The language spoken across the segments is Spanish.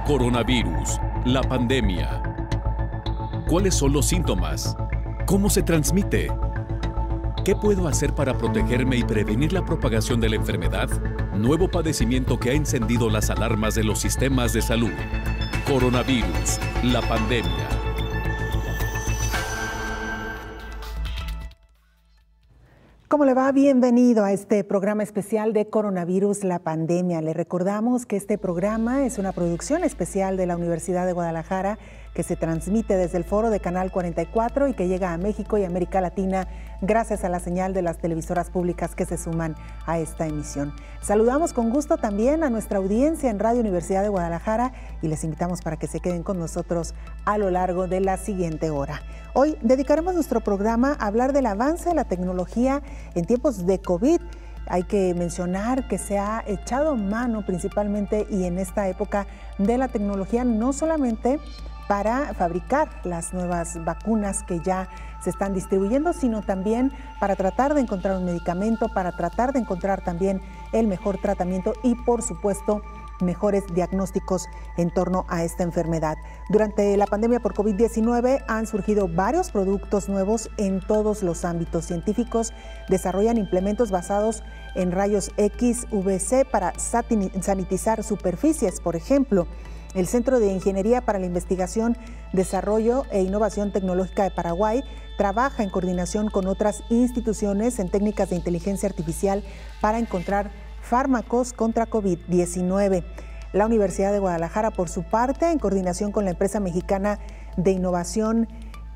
Coronavirus, la pandemia. ¿Cuáles son los síntomas? ¿Cómo se transmite? ¿Qué puedo hacer para protegerme y prevenir la propagación de la enfermedad? Nuevo padecimiento que ha encendido las alarmas de los sistemas de salud. Coronavirus, la pandemia. ¿Cómo le va? Bienvenido a este programa especial de Coronavirus, la pandemia. Le recordamos que este programa es una producción especial de la Universidad de Guadalajara que se transmite desde el foro de Canal 44 y que llega a México y América Latina gracias a la señal de las televisoras públicas que se suman a esta emisión. Saludamos con gusto también a nuestra audiencia en Radio Universidad de Guadalajara y les invitamos para que se queden con nosotros a lo largo de la siguiente hora. Hoy dedicaremos nuestro programa a hablar del avance de la tecnología en tiempos de COVID. Hay que mencionar que se ha echado mano principalmente y en esta época de la tecnología no solamente para fabricar las nuevas vacunas que ya se están distribuyendo, sino también para tratar de encontrar un medicamento, para tratar de encontrar también el mejor tratamiento y, por supuesto, mejores diagnósticos en torno a esta enfermedad. Durante la pandemia por COVID-19 han surgido varios productos nuevos en todos los ámbitos. Científicos desarrollan implementos basados en rayos X, VC para sanitizar superficies, por ejemplo. El Centro de Ingeniería para la Investigación, Desarrollo e Innovación Tecnológica de Paraguay trabaja en coordinación con otras instituciones en técnicas de inteligencia artificial para encontrar fármacos contra COVID-19. La Universidad de Guadalajara, por su parte, en coordinación con la empresa mexicana de innovación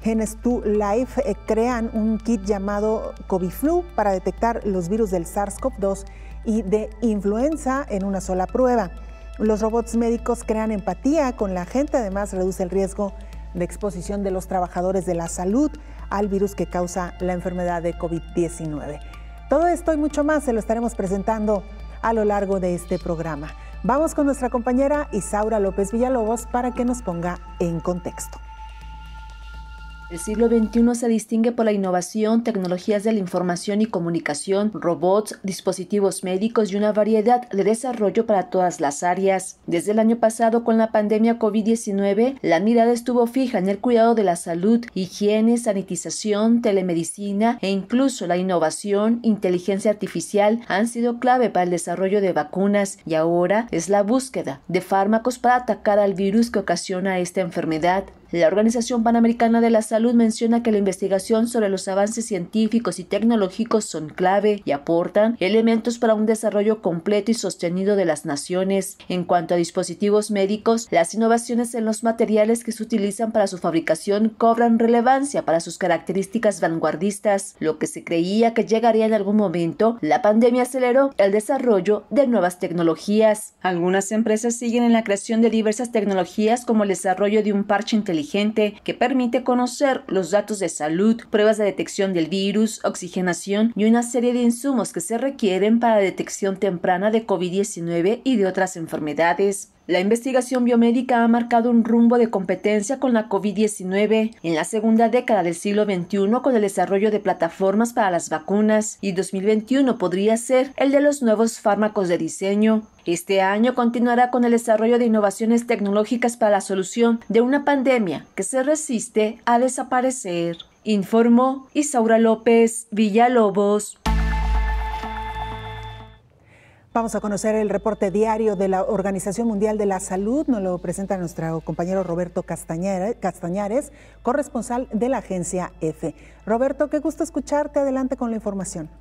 Genes2 Life, crean un kit llamado COVID-Flu para detectar los virus del SARS-CoV-2 y de influenza en una sola prueba. Los robots médicos crean empatía con la gente, además reduce el riesgo de exposición de los trabajadores de la salud al virus que causa la enfermedad de COVID-19. Todo esto y mucho más se lo estaremos presentando a lo largo de este programa. Vamos con nuestra compañera Isaura López Villalobos para que nos ponga en contexto. El siglo XXI se distingue por la innovación, tecnologías de la información y comunicación, robots, dispositivos médicos y una variedad de desarrollo para todas las áreas. Desde el año pasado, con la pandemia COVID-19, la mirada estuvo fija en el cuidado de la salud, higiene, sanitización, telemedicina e incluso la innovación, inteligencia artificial han sido clave para el desarrollo de vacunas y ahora es la búsqueda de fármacos para atacar al virus que ocasiona esta enfermedad. La Organización Panamericana de la Salud menciona que la investigación sobre los avances científicos y tecnológicos son clave y aportan elementos para un desarrollo completo y sostenido de las naciones. En cuanto a dispositivos médicos, las innovaciones en los materiales que se utilizan para su fabricación cobran relevancia para sus características vanguardistas. Lo que se creía que llegaría en algún momento, la pandemia aceleró el desarrollo de nuevas tecnologías. Algunas empresas siguen en la creación de diversas tecnologías como el desarrollo de un parche inteligente que permite conocer los datos de salud, pruebas de detección del virus, oxigenación y una serie de insumos que se requieren para la detección temprana de COVID-19 y de otras enfermedades. La investigación biomédica ha marcado un rumbo de competencia con la COVID-19 en la segunda década del siglo XXI con el desarrollo de plataformas para las vacunas y 2021 podría ser el de los nuevos fármacos de diseño. Este año continuará con el desarrollo de innovaciones tecnológicas para la solución de una pandemia que se resiste a desaparecer, informó Isaura López Villalobos. Vamos a conocer el reporte diario de la Organización Mundial de la Salud. Nos lo presenta nuestro compañero Roberto Castañares, corresponsal de la agencia EFE. Roberto, qué gusto escucharte. Adelante con la información.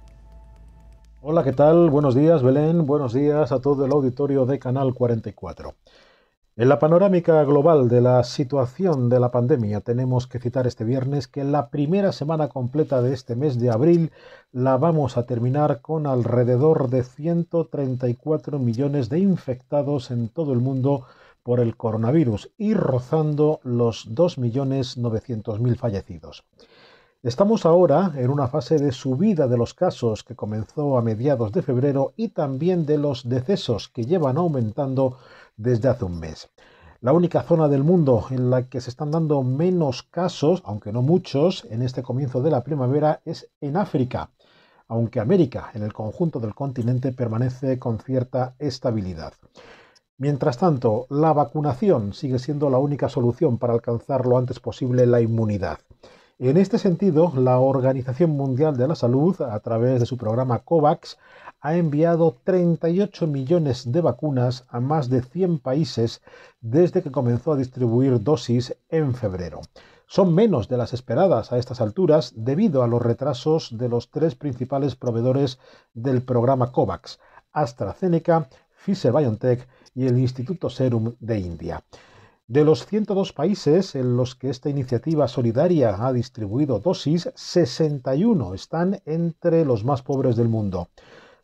Hola, ¿qué tal? Buenos días, Belén. Buenos días a todo el auditorio de Canal 44. En la panorámica global de la situación de la pandemia tenemos que citar este viernes que la primera semana completa de este mes de abril la vamos a terminar con alrededor de 134 millones de infectados en todo el mundo por el coronavirus y rozando los 2.900.000 fallecidos. Estamos ahora en una fase de subida de los casos que comenzó a mediados de febrero y también de los decesos que llevan aumentando desde hace un mes. La única zona del mundo en la que se están dando menos casos, aunque no muchos, en este comienzo de la primavera es en África, aunque América, en el conjunto del continente, permanece con cierta estabilidad. Mientras tanto, la vacunación sigue siendo la única solución para alcanzar lo antes posible la inmunidad. En este sentido, la Organización Mundial de la Salud, a través de su programa COVAX, ha enviado 38 millones de vacunas a más de 100 países desde que comenzó a distribuir dosis en febrero. Son menos de las esperadas a estas alturas debido a los retrasos de los 3 principales proveedores del programa COVAX, AstraZeneca, Pfizer-BioNTech y el Instituto Serum de India. De los 102 países en los que esta iniciativa solidaria ha distribuido dosis, 61 están entre los más pobres del mundo.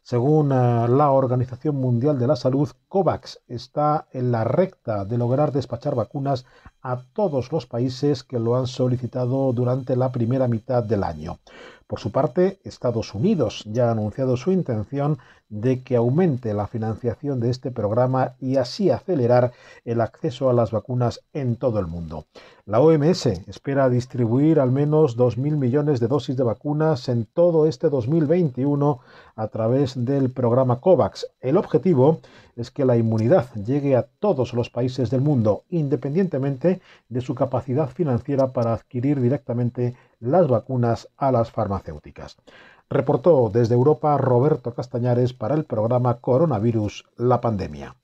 Según la Organización Mundial de la Salud, COVAX está en la recta de lograr despachar vacunas a todos los países que lo han solicitado durante la primera mitad del año. Por su parte, Estados Unidos ya ha anunciado su intención de que aumente la financiación de este programa y así acelerar el acceso a las vacunas en todo el mundo. La OMS espera distribuir al menos 2.000 millones de dosis de vacunas en todo este 2021 a través del programa COVAX. El objetivo es que la inmunidad llegue a todos los países del mundo, independientemente de su capacidad financiera para adquirir directamente las vacunas a las farmacéuticas. Reportó desde Europa Roberto Castañares para el programa Coronavirus, la pandemia.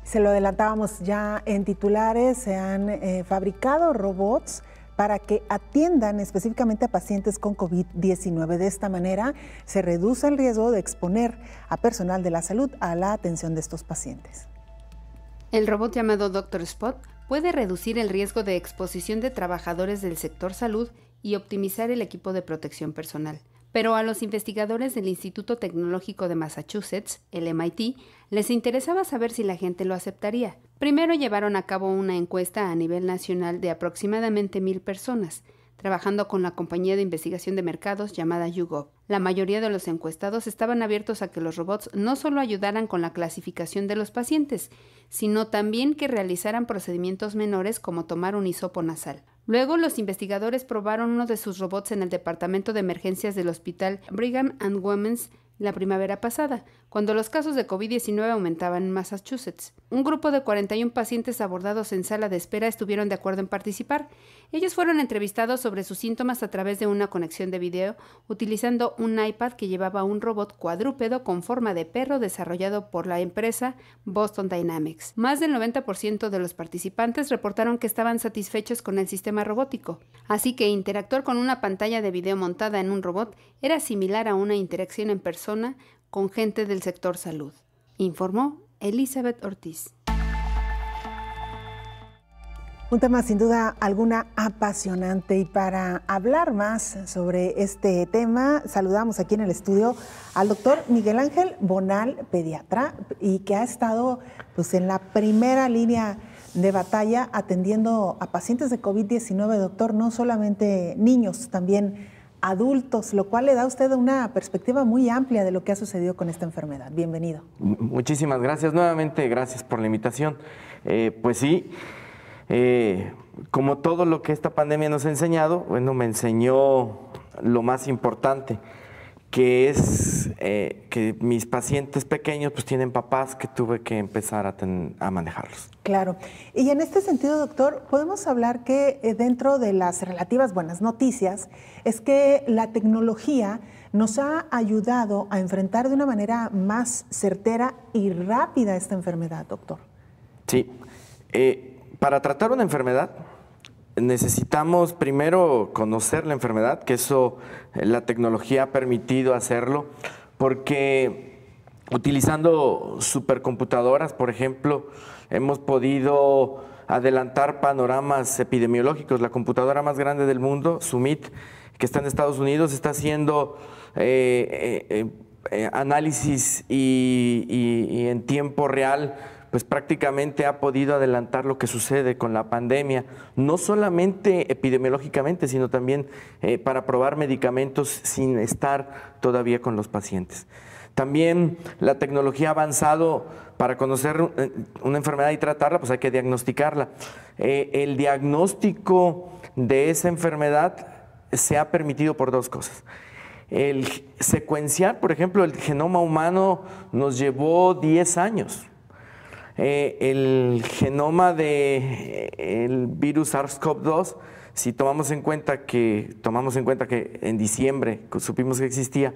Se lo adelantábamos ya en titulares, se han fabricado robots para que atiendan específicamente a pacientes con COVID-19. De esta manera se reduce el riesgo de exponer a personal de la salud a la atención de estos pacientes. El robot llamado Dr. Spot puede reducir el riesgo de exposición de trabajadores del sector salud y optimizar el equipo de protección personal. Pero a los investigadores del Instituto Tecnológico de Massachusetts, el MIT, les interesaba saber si la gente lo aceptaría. Primero llevaron a cabo una encuesta a nivel nacional de aproximadamente 1,000 personas, trabajando con la compañía de investigación de mercados llamada YouGov. La mayoría de los encuestados estaban abiertos a que los robots no solo ayudaran con la clasificación de los pacientes, sino también que realizaran procedimientos menores como tomar un hisopo nasal. Luego, los investigadores probaron uno de sus robots en el departamento de emergencias del hospital Brigham and Women's la primavera pasada, cuando los casos de COVID-19 aumentaban en Massachusetts. Un grupo de 41 pacientes abordados en sala de espera estuvieron de acuerdo en participar. Ellos fueron entrevistados sobre sus síntomas a través de una conexión de video, utilizando un iPad que llevaba un robot cuadrúpedo con forma de perro desarrollado por la empresa Boston Dynamics. Más del 90% de los participantes reportaron que estaban satisfechos con el sistema robótico, así que interactuar con una pantalla de video montada en un robot era similar a una interacción en persona con gente del sector salud, informó Elizabeth Ortiz. Un tema sin duda alguna apasionante, y para hablar más sobre este tema saludamos aquí en el estudio al doctor Miguel Ángel Bonal, pediatra, y que ha estado pues en la primera línea de batalla atendiendo a pacientes de COVID-19, doctor, no solamente niños, también adultos, lo cual le da a usted una perspectiva muy amplia de lo que ha sucedido con esta enfermedad. Bienvenido. Muchísimas gracias. Nuevamente, gracias por la invitación. Pues sí, como todo lo que esta pandemia nos ha enseñado, bueno, me enseñó lo más importante, que es que mis pacientes pequeños pues tienen papás que tuve que empezar a manejarlos. Claro. Y en este sentido, doctor, podemos hablar que dentro de las relativas buenas noticias es que la tecnología nos ha ayudado a enfrentar de una manera más certera y rápida esta enfermedad, doctor. Sí. Para tratar una enfermedad necesitamos primero conocer la enfermedad, que eso la tecnología ha permitido hacerlo, porque utilizando supercomputadoras, por ejemplo, hemos podido adelantar panoramas epidemiológicos. La computadora más grande del mundo, Summit, que está en Estados Unidos, está haciendo análisis y en tiempo real, pues prácticamente ha podido adelantar lo que sucede con la pandemia, no solamente epidemiológicamente, sino también para probar medicamentos sin estar todavía con los pacientes. También la tecnología ha avanzado para conocer una enfermedad y tratarla, pues hay que diagnosticarla. El diagnóstico de esa enfermedad se ha permitido por dos cosas. El secuenciar, por ejemplo, el genoma humano nos llevó 10 años. el genoma del virus SARS-CoV-2, si tomamos en cuenta que en diciembre supimos que existía,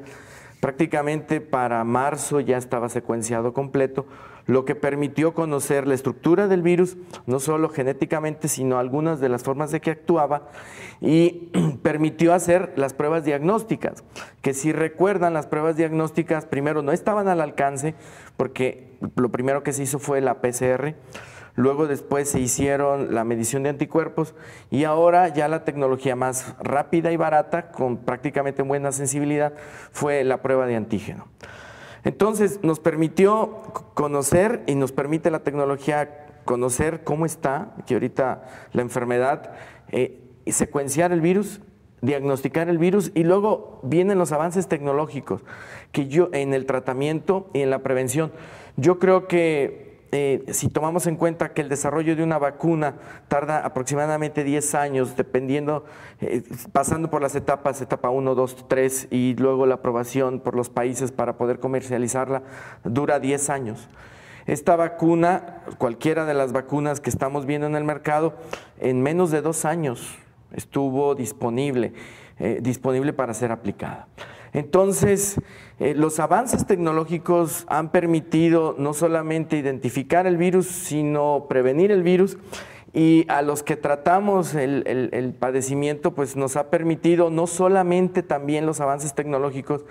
prácticamente para marzo ya estaba secuenciado completo, lo que permitió conocer la estructura del virus, no solo genéticamente, sino algunas de las formas de que actuaba, y permitió hacer las pruebas diagnósticas, que si recuerdan, las pruebas diagnósticas primero no estaban al alcance, porque lo primero que se hizo fue la PCR, luego después se hicieron la medición de anticuerpos y ahora ya la tecnología más rápida y barata, con prácticamente buena sensibilidad, fue la prueba de antígeno. Entonces nos permitió conocer y nos permite la tecnología conocer cómo está, que ahorita la enfermedad, secuenciar el virus, diagnosticar el virus y luego vienen los avances tecnológicos que en el tratamiento y en la prevención. Yo creo que si tomamos en cuenta que el desarrollo de una vacuna tarda aproximadamente 10 años, dependiendo, pasando por las etapas, etapa 1, 2, 3, y luego la aprobación por los países para poder comercializarla, dura 10 años. Esta vacuna, cualquiera de las vacunas que estamos viendo en el mercado, en menos de 2 años estuvo disponible para ser aplicada. Entonces, los avances tecnológicos han permitido no solamente identificar el virus, sino prevenir el virus, y a los que tratamos el padecimiento, pues nos ha permitido no solamente también los avances tecnológicos,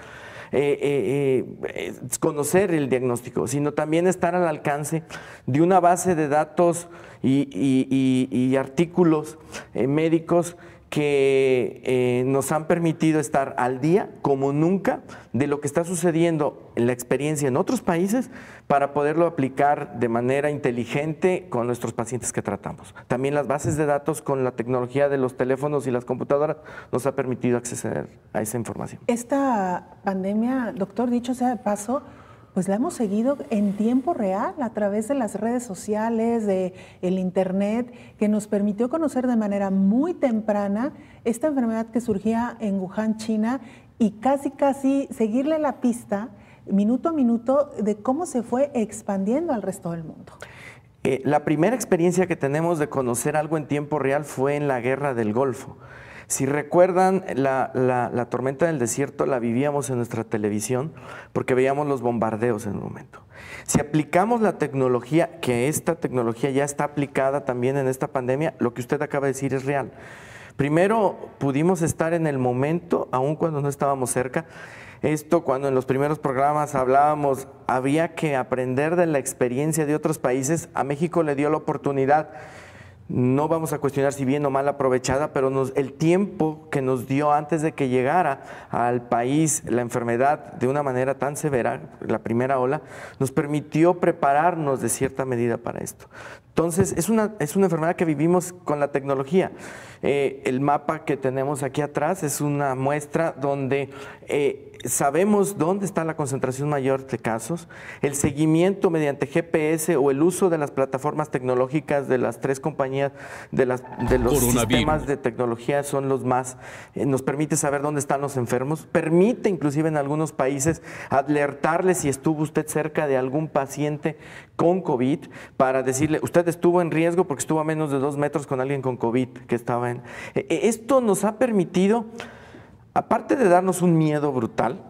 conocer el diagnóstico, sino también estar al alcance de una base de datos y artículos médicos que nos han permitido estar al día como nunca de lo que está sucediendo en la experiencia en otros países para poderlo aplicar de manera inteligente con nuestros pacientes que tratamos. También las bases de datos con la tecnología de los teléfonos y las computadoras nos ha permitido acceder a esa información. Esta pandemia, doctor, dicho sea de paso, pues la hemos seguido en tiempo real a través de las redes sociales, de el internet, que nos permitió conocer de manera muy temprana esta enfermedad que surgía en Wuhan, China, y casi seguirle la pista minuto a minuto de cómo se fue expandiendo al resto del mundo. La primera experiencia que tenemos de conocer algo en tiempo real fue en la Guerra del Golfo. Si recuerdan, la tormenta del desierto la vivíamos en nuestra televisión porque veíamos los bombardeos en un momento. Si aplicamos la tecnología, que esta tecnología ya está aplicada también en esta pandemia, lo que usted acaba de decir es real. Primero, pudimos estar en el momento, aun cuando no estábamos cerca. Esto, cuando en los primeros programas hablábamos, había que aprender de la experiencia de otros países. A México le dio la oportunidad. No vamos a cuestionar si bien o mal aprovechada, pero el tiempo que nos dio antes de que llegara al país la enfermedad de una manera tan severa, la primera ola, nos permitió prepararnos de cierta medida para esto. Entonces, es una enfermedad que vivimos con la tecnología. El mapa que tenemos aquí atrás es una muestra donde sabemos dónde está la concentración mayor de casos. El seguimiento mediante GPS o el uso de las plataformas tecnológicas de las 3 compañías de los sistemas de tecnología son los más, nos permite saber dónde están los enfermos, permite inclusive en algunos países alertarle si estuvo usted cerca de algún paciente con COVID para decirle, usted estuvo en riesgo porque estuvo a menos de 2 metros con alguien con COVID que estaba en... Esto nos ha permitido, aparte de darnos un miedo brutal,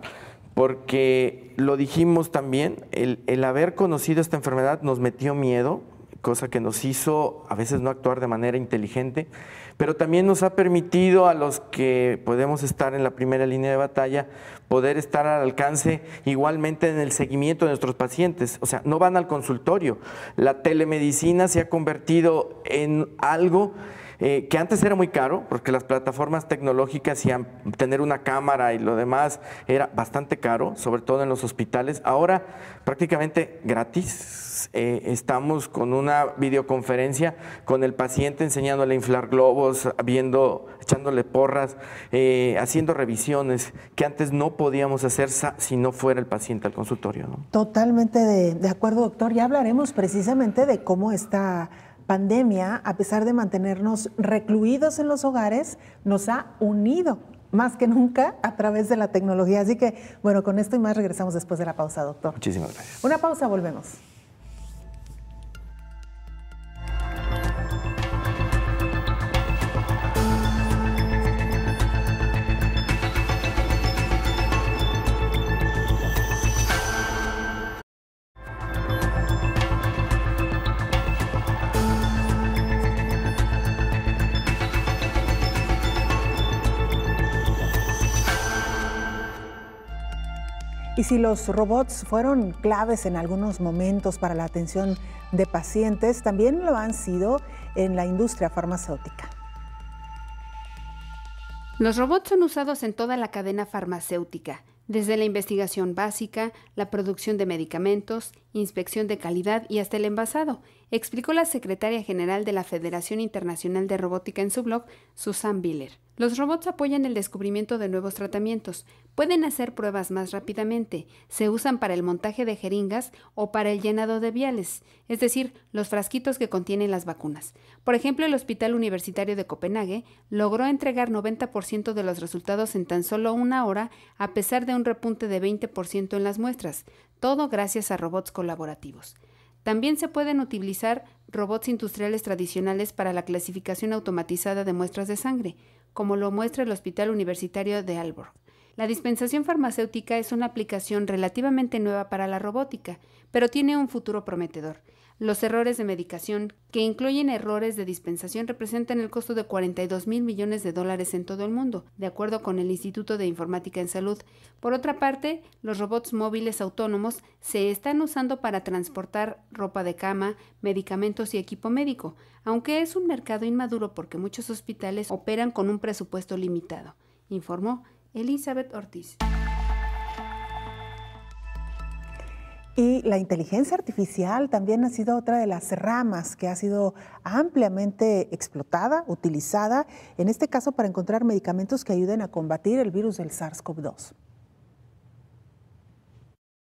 porque lo dijimos también, el haber conocido esta enfermedad nos metió miedo, cosa que nos hizo a veces no actuar de manera inteligente, pero también nos ha permitido a los que podemos estar en la primera línea de batalla, poder estar al alcance igualmente en el seguimiento de nuestros pacientes. O sea, no van al consultorio. La telemedicina se ha convertido en algo que antes era muy caro, porque las plataformas tecnológicas y tener una cámara y lo demás era bastante caro, sobre todo en los hospitales. Ahora prácticamente gratis. Estamos con una videoconferencia con el paciente enseñándole a inflar globos, echándole porras, haciendo revisiones que antes no podíamos hacer si no fuera el paciente al consultorio, ¿no? Totalmente de acuerdo, doctor. Ya hablaremos precisamente de cómo esta pandemia, a pesar de mantenernos recluidos en los hogares, nos ha unido más que nunca a través de la tecnología. Así que, bueno, con esto y más regresamos después de la pausa, doctor. Muchísimas gracias. Una pausa, volvemos. Y si los robots fueron claves en algunos momentos para la atención de pacientes, también lo han sido en la industria farmacéutica. Los robots son usados en toda la cadena farmacéutica, desde la investigación básica, la producción de medicamentos, inspección de calidad y hasta el envasado, explicó la secretaria general de la Federación Internacional de Robótica en su blog, Susan Biller. Los robots apoyan el descubrimiento de nuevos tratamientos, pueden hacer pruebas más rápidamente, se usan para el montaje de jeringas o para el llenado de viales, es decir, los frasquitos que contienen las vacunas. Por ejemplo, el Hospital Universitario de Copenhague logró entregar 90% de los resultados en tan solo una hora, a pesar de un repunte de 20% en las muestras, todo gracias a robots colaborativos. También se pueden utilizar robots industriales tradicionales para la clasificación automatizada de muestras de sangre, como lo muestra el Hospital Universitario de Aalborg. La dispensación farmacéutica es una aplicación relativamente nueva para la robótica, pero tiene un futuro prometedor. Los errores de medicación, que incluyen errores de dispensación, representan el costo de $42,000 millones en todo el mundo, de acuerdo con el Instituto de Informática en Salud. Por otra parte, los robots móviles autónomos se están usando para transportar ropa de cama, medicamentos y equipo médico, aunque es un mercado inmaduro porque muchos hospitales operan con un presupuesto limitado, informó Elizabeth Ortiz. Y la inteligencia artificial también ha sido otra de las ramas que ha sido ampliamente explotada, utilizada, en este caso para encontrar medicamentos que ayuden a combatir el virus del SARS-CoV-2.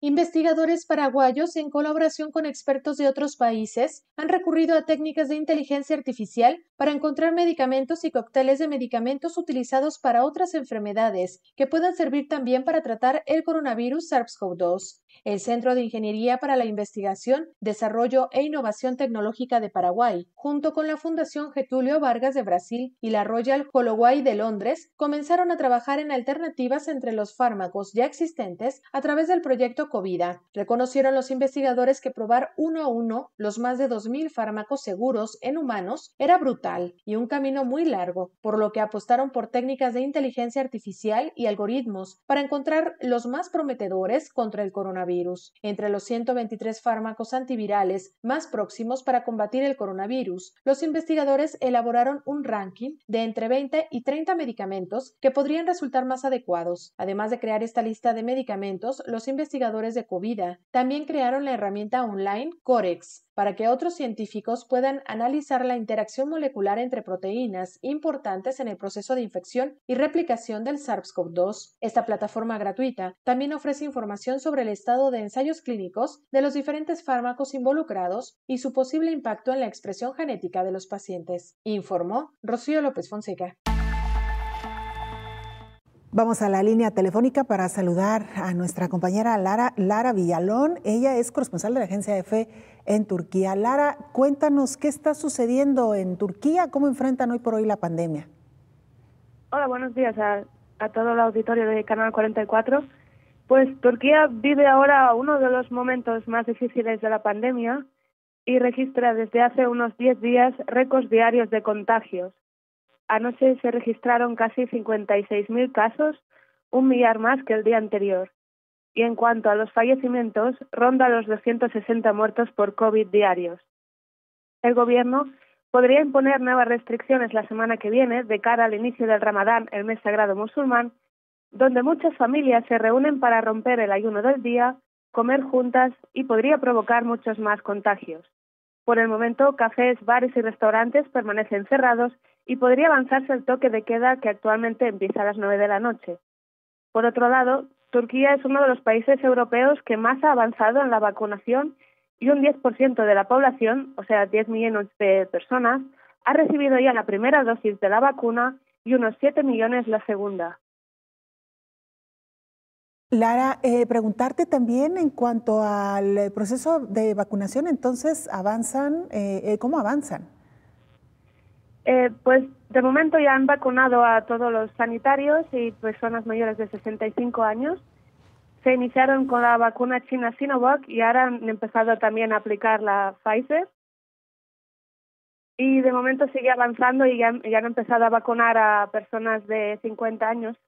Investigadores paraguayos, en colaboración con expertos de otros países, han recurrido a técnicas de inteligencia artificial para encontrar medicamentos y cócteles de medicamentos utilizados para otras enfermedades que puedan servir también para tratar el coronavirus SARS-CoV-2. El Centro de Ingeniería para la Investigación, Desarrollo e Innovación Tecnológica de Paraguay, junto con la Fundación Getúlio Vargas de Brasil y la Royal Holloway de Londres, comenzaron a trabajar en alternativas entre los fármacos ya existentes a través del proyecto Covida. Reconocieron los investigadores que probar uno a uno los más de 2,000 fármacos seguros en humanos era brutal y un camino muy largo, por lo que apostaron por técnicas de inteligencia artificial y algoritmos para encontrar los más prometedores contra el coronavirus. Entre los 123 fármacos antivirales más próximos para combatir el coronavirus, los investigadores elaboraron un ranking de entre 20 y 30 medicamentos que podrían resultar más adecuados. Además de crear esta lista de medicamentos, los investigadores de Covida también crearon la herramienta online Corex para que otros científicos puedan analizar la interacción molecular entre proteínas importantes en el proceso de infección y replicación del SARS-CoV-2. Esta plataforma gratuita también ofrece información sobre el estado de ensayos clínicos de los diferentes fármacos involucrados y su posible impacto en la expresión genética de los pacientes, informó Rocío López Fonseca. Vamos a la línea telefónica para saludar a nuestra compañera Lara Villalón. Ella es corresponsal de la Agencia EFE en Turquía. Lara, cuéntanos qué está sucediendo en Turquía, cómo enfrentan hoy por hoy la pandemia. Hola, buenos días a todo el auditorio de Canal 44. Pues Turquía vive ahora uno de los momentos más difíciles de la pandemia y registra desde hace unos 10 días récords diarios de contagios. Anoche se registraron casi 56.000 casos, 1 millar más que el día anterior. Y en cuanto a los fallecimientos, ronda los 260 muertos por COVID diarios. El gobierno podría imponer nuevas restricciones la semana que viene de cara al inicio del Ramadán, el mes sagrado musulmán, donde muchas familias se reúnen para romper el ayuno del día, comer juntas y podría provocar muchos más contagios. Por el momento, cafés, bares y restaurantes permanecen cerrados y podría avanzarse el toque de queda que actualmente empieza a las 9 de la noche. Por otro lado, Turquía es uno de los países europeos que más ha avanzado en la vacunación y un 10% de la población, o sea, 10 millones de personas, ha recibido ya la primera dosis de la vacuna y unos 7 millones la segunda. Lara, preguntarte también en cuanto al proceso de vacunación, entonces, ¿cómo avanzan? Pues de momento ya han vacunado a todos los sanitarios y personas mayores de 65 años. Se iniciaron con la vacuna china Sinovac y ahora han empezado también a aplicar la Pfizer. Y de momento sigue avanzando y ya han empezado a vacunar a personas de 50 años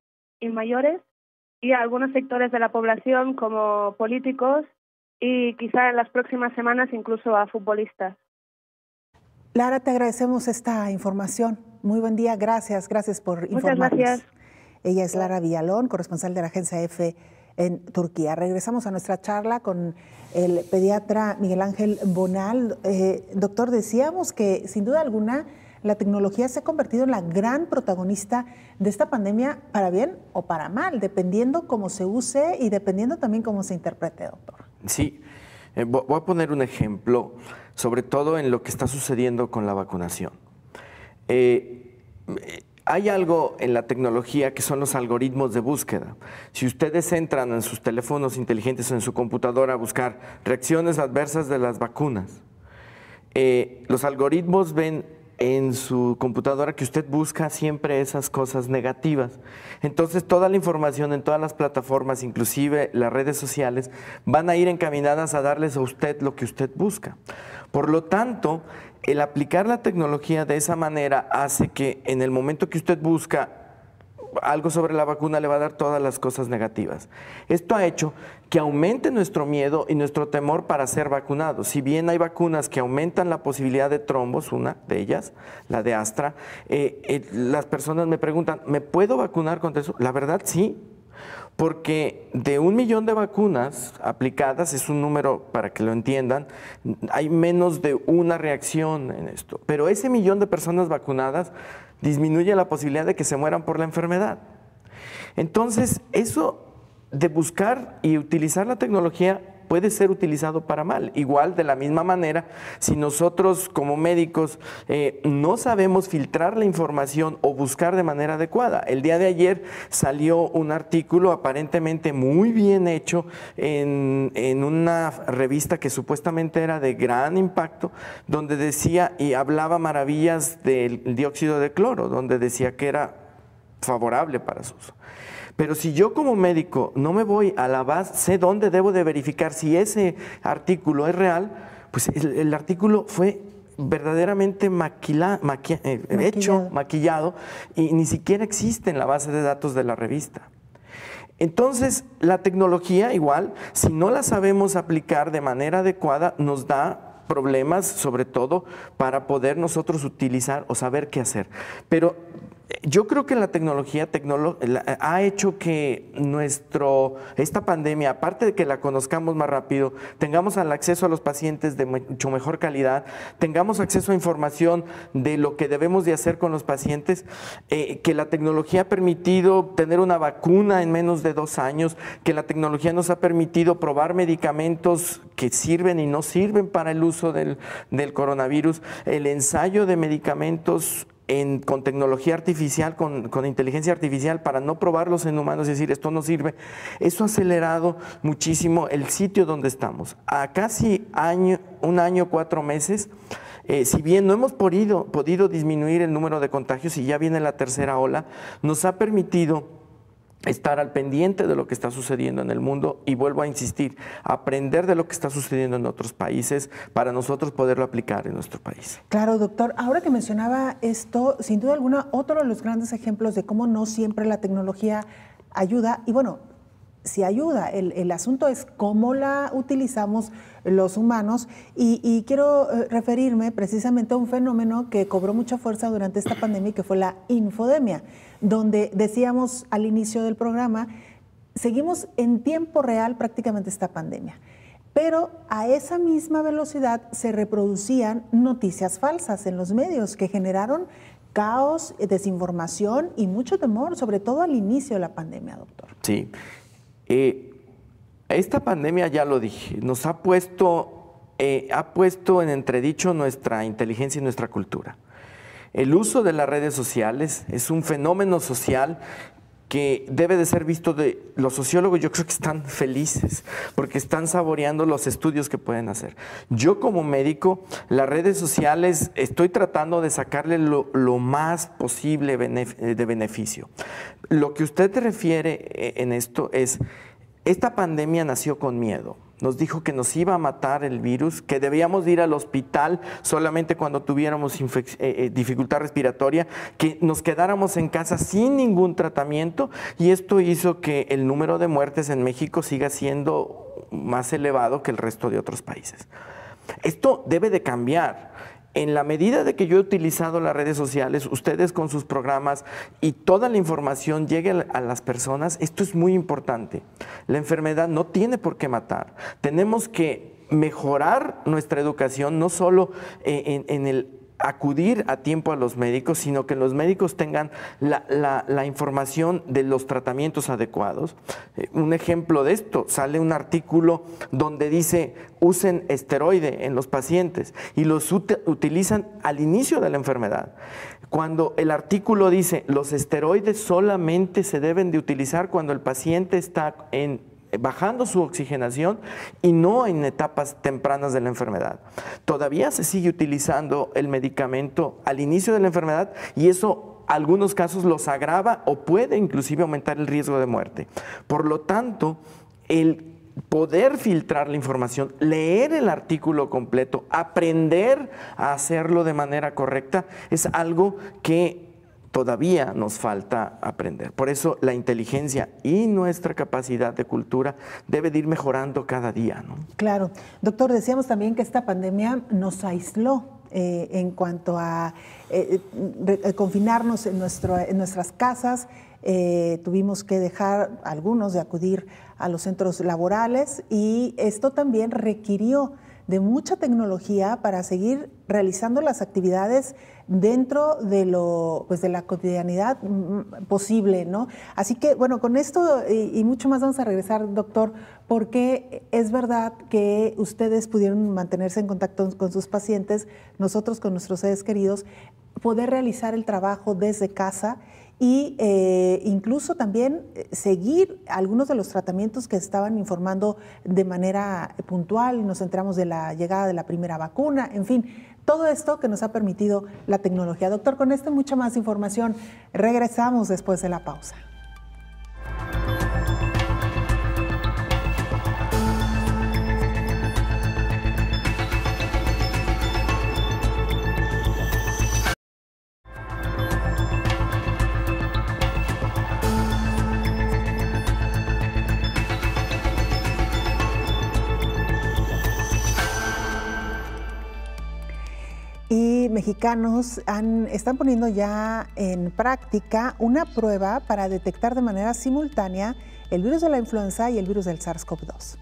y mayores. y a algunos sectores de la población como políticos y quizá en las próximas semanas incluso a futbolistas. Lara, te agradecemos esta información. Muy buen día, gracias por informarnos. Muchas gracias. Ella es Lara Villalón, corresponsal de la agencia EFE en Turquía. Regresamos a nuestra charla con el pediatra Miguel Ángel Bonal. Doctor, decíamos que sin duda alguna la tecnología se ha convertido en la gran protagonista de esta pandemia, para bien o para mal, dependiendo cómo se use y dependiendo también cómo se interprete, doctor. Sí, voy a poner un ejemplo, sobre todo en lo que está sucediendo con la vacunación. Hay algo en la tecnología que son los algoritmos de búsqueda. Si ustedes entran en sus teléfonos inteligentes o en su computadora a buscar reacciones adversas de las vacunas, los algoritmos ven en su computadora que usted busca siempre esas cosas negativas. Entonces toda la información en todas las plataformas, inclusive las redes sociales, van a ir encaminadas a darles a usted lo que usted busca. Por lo tanto, el aplicar la tecnología de esa manera hace que en el momento que usted busca algo sobre la vacuna le va a dar todas las cosas negativas. Esto ha hecho que aumente nuestro miedo y nuestro temor para ser vacunados. Si bien hay vacunas que aumentan la posibilidad de trombos, una de ellas, la de Astra, las personas me preguntan, ¿me puedo vacunar contra eso? La verdad, sí. Porque de 1 millón de vacunas aplicadas, es un número para que lo entiendan, hay menos de una reacción en esto. Pero ese 1 millón de personas vacunadas disminuye la posibilidad de que se mueran por la enfermedad. Entonces, eso de buscar y utilizar la tecnología puede ser utilizado para mal. Igual, de la misma manera, si nosotros como médicos no sabemos filtrar la información o buscar de manera adecuada. El día de ayer salió un artículo aparentemente muy bien hecho en una revista que supuestamente era de gran impacto, donde decía y hablaba maravillas del dióxido de cloro, donde decía que era favorable para su uso. Pero si yo como médico no me voy a la base, sé dónde debo de verificar si ese artículo es real, pues el artículo fue verdaderamente maquillado y ni siquiera existe en la base de datos de la revista. Entonces, la tecnología igual, si no la sabemos aplicar de manera adecuada, nos da problemas, sobre todo para poder nosotros utilizar o saber qué hacer. Pero yo creo que la tecnología ha hecho que esta pandemia, aparte de que la conozcamos más rápido, tengamos el acceso a los pacientes de mucho mejor calidad, tengamos acceso a información de lo que debemos de hacer con los pacientes, que la tecnología ha permitido tener una vacuna en menos de 2 años, que la tecnología nos ha permitido probar medicamentos que sirven y no sirven para el uso del coronavirus, el ensayo de medicamentos con tecnología artificial, con inteligencia artificial, para no probarlos en humanos y decir esto no sirve. Eso ha acelerado muchísimo el sitio donde estamos. A casi 1 año, 4 meses, si bien no hemos podido disminuir el número de contagios y ya viene la tercera ola, nos ha permitido estar al pendiente de lo que está sucediendo en el mundo y vuelvo a insistir, aprender de lo que está sucediendo en otros países para nosotros poderlo aplicar en nuestro país. Claro, doctor. Ahora que mencionaba esto, sin duda alguna, otro de los grandes ejemplos de cómo no siempre la tecnología ayuda, y bueno, sí ayuda, el asunto es cómo la utilizamos los humanos y quiero referirme precisamente a un fenómeno que cobró mucha fuerza durante esta pandemia y que fue la infodemia, donde decíamos al inicio del programa, seguimos en tiempo real prácticamente esta pandemia, pero a esa misma velocidad se reproducían noticias falsas en los medios que generaron caos, desinformación y mucho temor, sobre todo al inicio de la pandemia, doctor. Sí. Esta pandemia, ya lo dije, nos ha puesto en entredicho nuestra inteligencia y nuestra cultura. El uso de las redes sociales es un fenómeno social que debe de ser visto los sociólogos. Yo creo que están felices porque están saboreando los estudios que pueden hacer. Yo como médico, las redes sociales estoy tratando de sacarle lo más posible de beneficio. Lo que usted refiere en esto es, esta pandemia nació con miedo. nos dijo que nos iba a matar el virus, que debíamos ir al hospital solamente cuando tuviéramos dificultad respiratoria, que nos quedáramos en casa sin ningún tratamiento, y esto hizo que el número de muertes en México siga siendo más elevado que el resto de otros países. Esto debe de cambiar. En la medida de que yo he utilizado las redes sociales, ustedes con sus programas y toda la información llegue a las personas, esto es muy importante. La enfermedad no tiene por qué matar. Tenemos que mejorar nuestra educación, no solo en el acudir a tiempo a los médicos, sino que los médicos tengan la información de los tratamientos adecuados. Un ejemplo de esto, sale un artículo donde dice usen esteroide en los pacientes y los utilizan al inicio de la enfermedad. Cuando el artículo dice los esteroides solamente se deben de utilizar cuando el paciente está bajando su oxigenación y no en etapas tempranas de la enfermedad. Todavía se sigue utilizando el medicamento al inicio de la enfermedad y eso algunos casos los agrava o puede inclusive aumentar el riesgo de muerte. Por lo tanto, el poder filtrar la información, leer el artículo completo, aprender a hacerlo de manera correcta, es algo que todavía nos falta aprender. Por eso la inteligencia y nuestra capacidad de cultura debe de ir mejorando cada día, ¿no? Claro. Doctor, decíamos también que esta pandemia nos aisló en cuanto a confinarnos en nuestras casas. Tuvimos que dejar algunos de acudir a los centros laborales y esto también requirió de mucha tecnología para seguir realizando las actividades dentro de de la cotidianidad posible, ¿no? Así que, bueno, con esto y mucho más vamos a regresar, doctor, porque es verdad que ustedes pudieron mantenerse en contacto con sus pacientes, nosotros con nuestros seres queridos, poder realizar el trabajo desde casa y incluso también seguir algunos de los tratamientos que estaban informando de manera puntual. Nos enteramos de la llegada de la primera vacuna, en fin, todo esto que nos ha permitido la tecnología. Doctor, con esta y mucha más información, regresamos después de la pausa. Y mexicanos están poniendo ya en práctica una prueba para detectar de manera simultánea el virus de la influenza y el virus del SARS-CoV-2.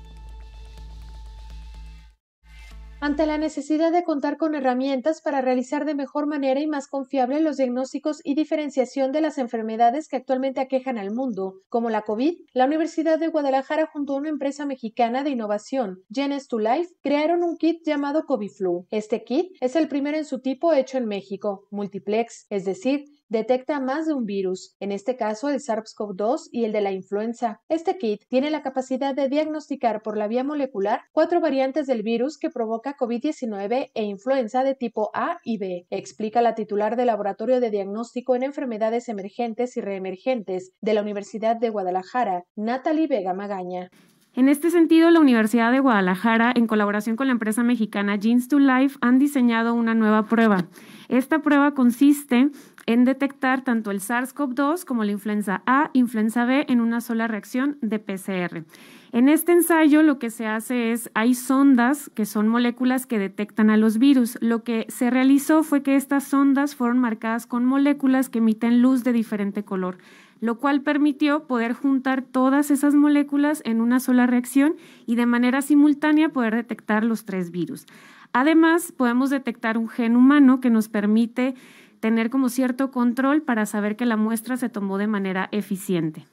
Ante la necesidad de contar con herramientas para realizar de mejor manera y más confiable los diagnósticos y diferenciación de las enfermedades que actualmente aquejan al mundo, como la COVID, la Universidad de Guadalajara junto a una empresa mexicana de innovación, Genes2Life, crearon un kit llamado COVID-Flu. Este kit es el primero en su tipo hecho en México, multiplex, es decir, detecta más de un virus, en este caso el SARS-CoV-2 y el de la influenza. Este kit tiene la capacidad de diagnosticar por la vía molecular 4 variantes del virus que provoca COVID-19 e influenza de tipo A y B, explica la titular del Laboratorio de Diagnóstico en Enfermedades Emergentes y Reemergentes de la Universidad de Guadalajara, Natalie Vega Magaña. En este sentido, la Universidad de Guadalajara, en colaboración con la empresa mexicana Genes2Life, han diseñado una nueva prueba. Esta prueba consiste en detectar tanto el SARS-CoV-2 como la influenza A, influenza B en una sola reacción de PCR. En este ensayo lo que se hace es, hay sondas que son moléculas que detectan a los virus. Lo que se realizó fue que estas sondas fueron marcadas con moléculas que emiten luz de diferente color, lo cual permitió poder juntar todas esas moléculas en una sola reacción y de manera simultánea poder detectar los 3 virus. Además, podemos detectar un gen humano que nos permite tener como cierto control para saber que la muestra se tomó de manera eficiente.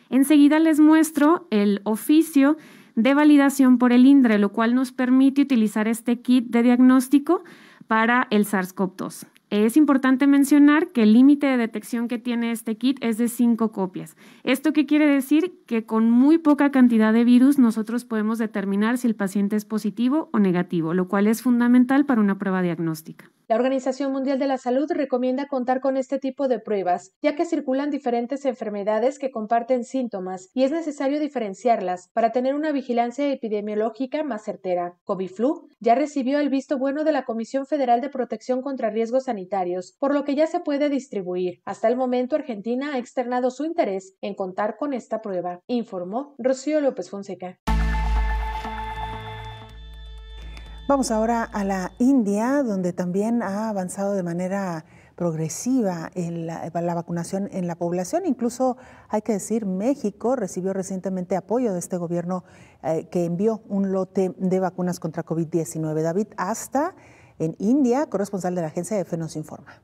Enseguida les muestro el oficio de validación por el INDRE, lo cual nos permite utilizar este kit de diagnóstico para el SARS-CoV-2. Es importante mencionar que el límite de detección que tiene este kit es de 5 copias. ¿Esto qué quiere decir? Que con muy poca cantidad de virus nosotros podemos determinar si el paciente es positivo o negativo, lo cual es fundamental para una prueba diagnóstica. La Organización Mundial de la Salud recomienda contar con este tipo de pruebas, ya que circulan diferentes enfermedades que comparten síntomas y es necesario diferenciarlas para tener una vigilancia epidemiológica más certera. COVID-Flu ya recibió el visto bueno de la Comisión Federal de Protección contra Riesgos Sanitarios, por lo que ya se puede distribuir. Hasta el momento, Argentina ha externado su interés en contar con esta prueba, informó Rocío López Fonseca. Vamos ahora a la India, donde también ha avanzado de manera progresiva la vacunación en la población. Incluso, hay que decir, México recibió recientemente apoyo de este gobierno que envió un lote de vacunas contra COVID-19. David Asta, en India, corresponsal de la agencia EFE, nos informa.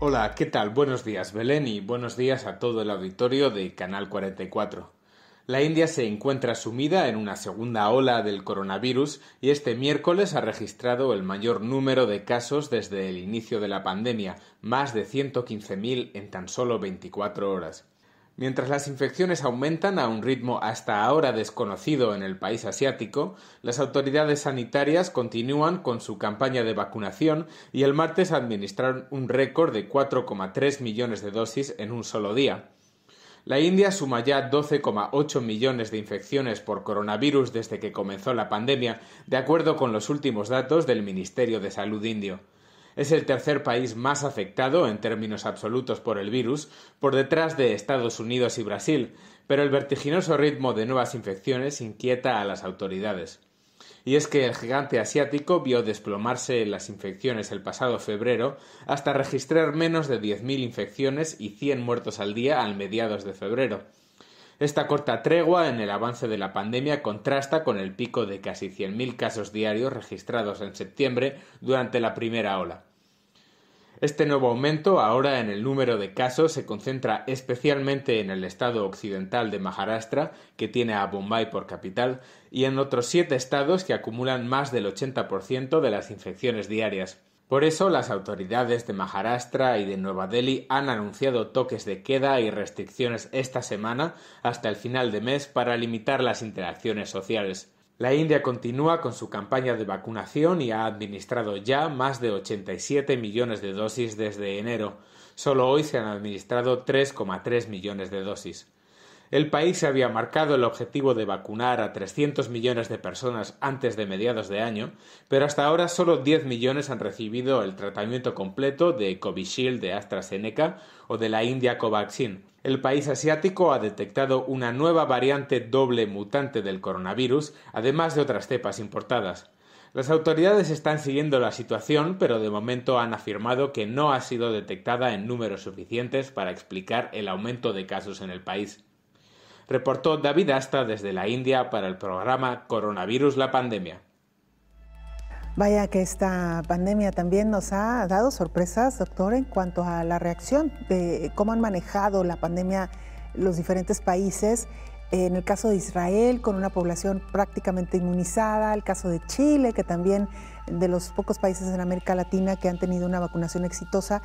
Hola, ¿qué tal? Buenos días, Belén, y buenos días a todo el auditorio de Canal 44. La India se encuentra sumida en una segunda ola del coronavirus y este miércoles ha registrado el mayor número de casos desde el inicio de la pandemia, más de 115.000 en tan solo 24 horas. Mientras las infecciones aumentan a un ritmo hasta ahora desconocido en el país asiático, las autoridades sanitarias continúan con su campaña de vacunación y el martes administraron un récord de 4,3 millones de dosis en un solo día. La India suma ya 12,8 millones de infecciones por coronavirus desde que comenzó la pandemia, de acuerdo con los últimos datos del Ministerio de Salud indio. Es el tercer país más afectado en términos absolutos por el virus, por detrás de Estados Unidos y Brasil, pero el vertiginoso ritmo de nuevas infecciones inquieta a las autoridades. Y es que el gigante asiático vio desplomarse las infecciones el pasado febrero hasta registrar menos de 10.000 infecciones y 100 muertos al día al mediados de febrero. Esta corta tregua en el avance de la pandemia contrasta con el pico de casi 100.000 casos diarios registrados en septiembre durante la primera ola. Este nuevo aumento ahora en el número de casos se concentra especialmente en el estado occidental de Maharashtra, que tiene a Bombay por capital, y en otros 7 estados que acumulan más del 80% de las infecciones diarias. Por eso, las autoridades de Maharashtra y de Nueva Delhi han anunciado toques de queda y restricciones esta semana hasta el final de mes para limitar las interacciones sociales. La India continúa con su campaña de vacunación y ha administrado ya más de 87 millones de dosis desde enero. Solo hoy se han administrado 3,3 millones de dosis. El país se había marcado el objetivo de vacunar a 300 millones de personas antes de mediados de año, pero hasta ahora solo 10 millones han recibido el tratamiento completo de Covishield de AstraZeneca o de la India Covaxin. El país asiático ha detectado una nueva variante doble mutante del coronavirus, además de otras cepas importadas. Las autoridades están siguiendo la situación, pero de momento han afirmado que no ha sido detectada en números suficientes para explicar el aumento de casos en el país. Reportó David Asta desde la India para el programa Coronavirus la Pandemia. Vaya que esta pandemia también nos ha dado sorpresas, doctor, en cuanto a la reacción de cómo han manejado la pandemia los diferentes países. En el caso de Israel, con una población prácticamente inmunizada, el caso de Chile, que también de los pocos países en América Latina que han tenido una vacunación exitosa.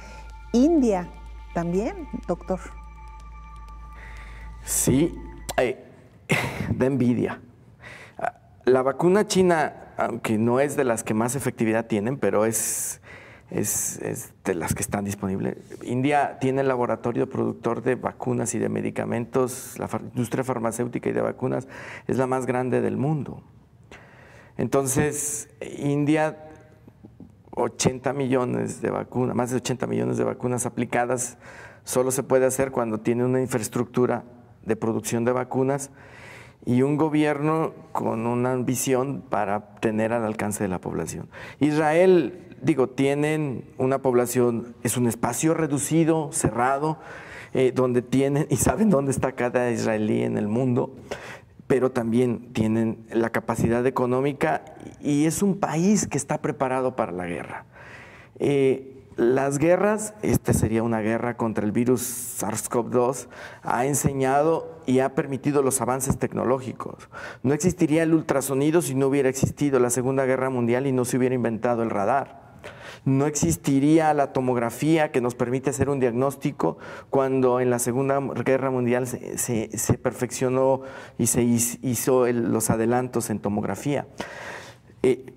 India también, doctor. Sí, da envidia. La vacuna china, aunque no es de las que más efectividad tienen, pero es de las que están disponibles. India tiene el laboratorio productor de vacunas y de medicamentos, la industria farmacéutica y de vacunas es la más grande del mundo. Entonces, India, 80 millones de vacunas, más de 80 millones de vacunas aplicadas, solo se puede hacer cuando tiene una infraestructura de producción de vacunas y un gobierno con una visión para tener al alcance de la población. Israel, tienen una población, es un espacio reducido, cerrado, donde tienen y saben dónde está cada israelí en el mundo, pero también tienen la capacidad económica y es un país que está preparado para la guerra. Las guerras, esta sería una guerra contra el virus SARS-CoV-2, ha enseñado y ha permitido los avances tecnológicos. No existiría el ultrasonido si no hubiera existido la Segunda Guerra Mundial y no se hubiera inventado el radar. No existiría la tomografía que nos permite hacer un diagnóstico cuando en la Segunda Guerra Mundial se perfeccionó y se hizo los adelantos en tomografía.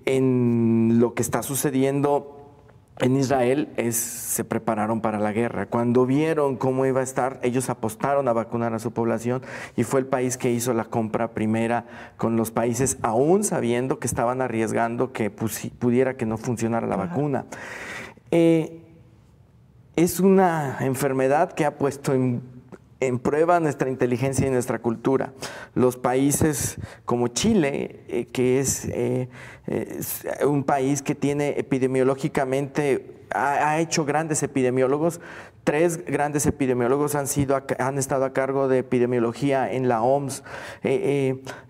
En lo que está sucediendo en Israel se prepararon para la guerra. Cuando vieron cómo iba a estar, ellos apostaron a vacunar a su población y fue el país que hizo la compra primera con los países, aún sabiendo que estaban arriesgando que pudiera que no funcionara la vacuna. Es una enfermedad que ha puesto en prueba nuestra inteligencia y nuestra cultura. Los países como Chile, que es un país que tiene epidemiológicamente, ha hecho grandes epidemiólogos, 3 grandes epidemiólogos han estado a cargo de epidemiología en la OMS.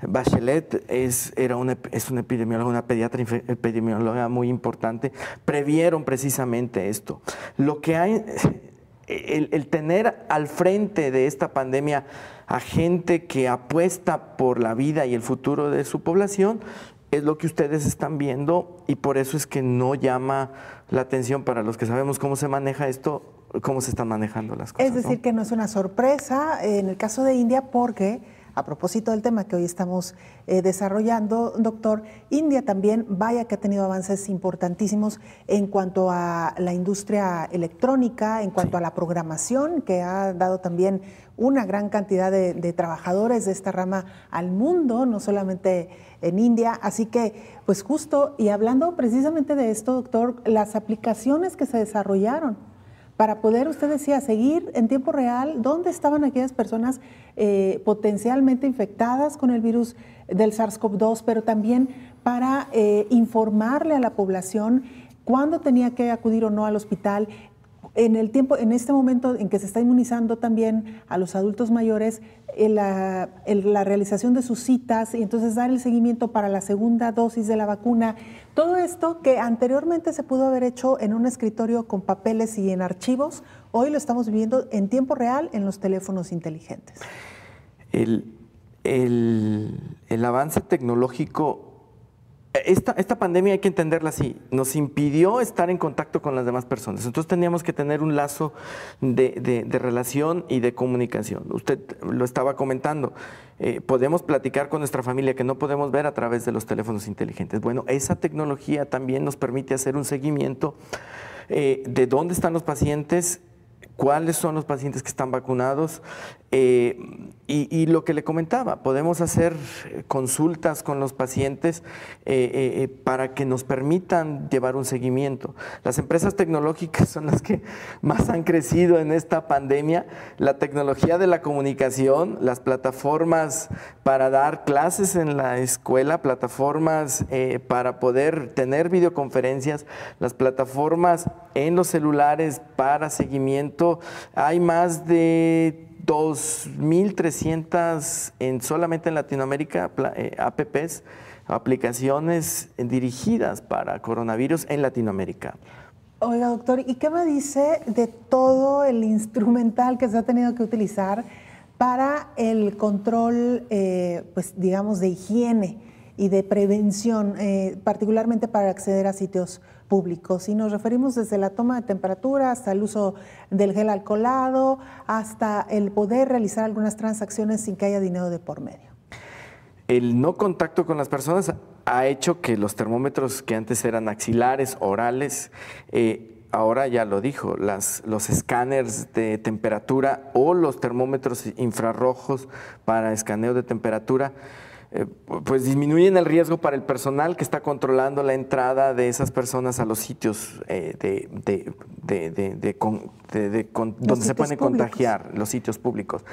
Bachelet es una epidemióloga, una pediatra epidemióloga muy importante. Previeron precisamente esto. Lo que hay... El tener al frente de esta pandemia a gente que apuesta por la vida y el futuro de su población es lo que ustedes están viendo, y por eso es que no llama la atención para los que sabemos cómo se maneja esto, cómo se están manejando las cosas. Es decir, que no es una sorpresa en el caso de India, porque a propósito del tema que hoy estamos desarrollando, doctor, India también, vaya que ha tenido avances importantísimos en cuanto a la industria electrónica, en cuanto a la programación, que ha dado también una gran cantidad de trabajadores de esta rama al mundo, no solamente en India. Así que, pues justo, y hablando precisamente de esto, doctor, las aplicaciones que se desarrollaron para poder, usted decía, seguir en tiempo real dónde estaban aquellas personas potencialmente infectadas con el virus del SARS-CoV-2, pero también para informarle a la población cuándo tenía que acudir o no al hospital. En este momento en que se está inmunizando también a los adultos mayores, la realización de sus citas y entonces dar el seguimiento para la segunda dosis de la vacuna. Todo esto que anteriormente se pudo haber hecho en un escritorio con papeles y en archivos, hoy lo estamos viviendo en tiempo real en los teléfonos inteligentes. El avance tecnológico, esta pandemia hay que entenderla así, nos impidió estar en contacto con las demás personas, entonces teníamos que tener un lazo de relación y de comunicación. Usted lo estaba comentando, podemos platicar con nuestra familia que no podemos ver a través de los teléfonos inteligentes. Bueno, esa tecnología también nos permite hacer un seguimiento de dónde están los pacientes, cuáles son los pacientes que están vacunados, y lo que le comentaba, podemos hacer consultas con los pacientes para que nos permitan llevar un seguimiento. Las empresas tecnológicas son las que más han crecido en esta pandemia. La tecnología de la comunicación, las plataformas para dar clases en la escuela, plataformas para poder tener videoconferencias, las plataformas en los celulares para seguimiento. Hay más de 2.300 solamente en Latinoamérica apps, aplicaciones dirigidas para coronavirus en Latinoamérica. Oiga, doctor, ¿y qué me dice de todo el instrumental que se ha tenido que utilizar para el control, pues digamos, de higiene y de prevención, particularmente para acceder a sitios públicos? Y nos referimos desde la toma de temperatura hasta el uso del gel alcoholado, hasta el poder realizar algunas transacciones sin que haya dinero de por medio. El no contacto con las personas ha hecho que los termómetros que antes eran axilares, orales, ahora ya lo dijo, los escáneres de temperatura o los termómetros infrarrojos para escaneo de temperatura, pues disminuyen el riesgo para el personal que está controlando la entrada de esas personas a los sitios donde se pueden contagiar, los sitios públicos.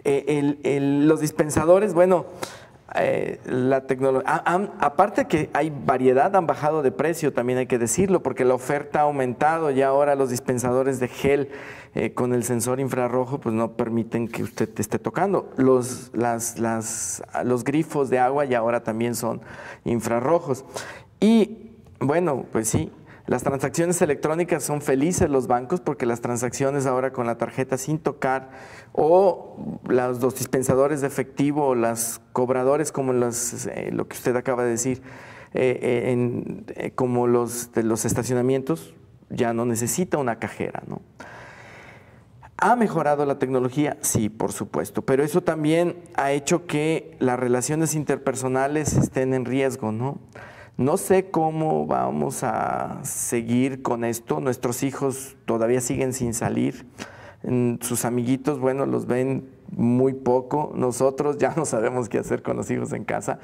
Los dispensadores, bueno, la tecnología, aparte que hay variedad, han bajado de precio, también hay que decirlo, porque la oferta ha aumentado. Ya ahora los dispensadores de gel con el sensor infrarrojo pues no permiten que usted te esté tocando. Los grifos de agua ya ahora también son infrarrojos. Y bueno, pues sí, las transacciones electrónicas son felices los bancos, porque las transacciones ahora con la tarjeta sin tocar, o los dispensadores de efectivo, o los cobradores como lo que usted acaba de decir, como los de los estacionamientos, ya no necesita una cajera, ¿no? ¿Ha mejorado la tecnología? Sí, por supuesto, pero eso también ha hecho que las relaciones interpersonales estén en riesgo, ¿no? No sé cómo vamos a seguir con esto. Nuestros hijos todavía siguen sin salir. Sus amiguitos, bueno, los ven muy poco. Nosotros ya no sabemos qué hacer con los hijos en casa.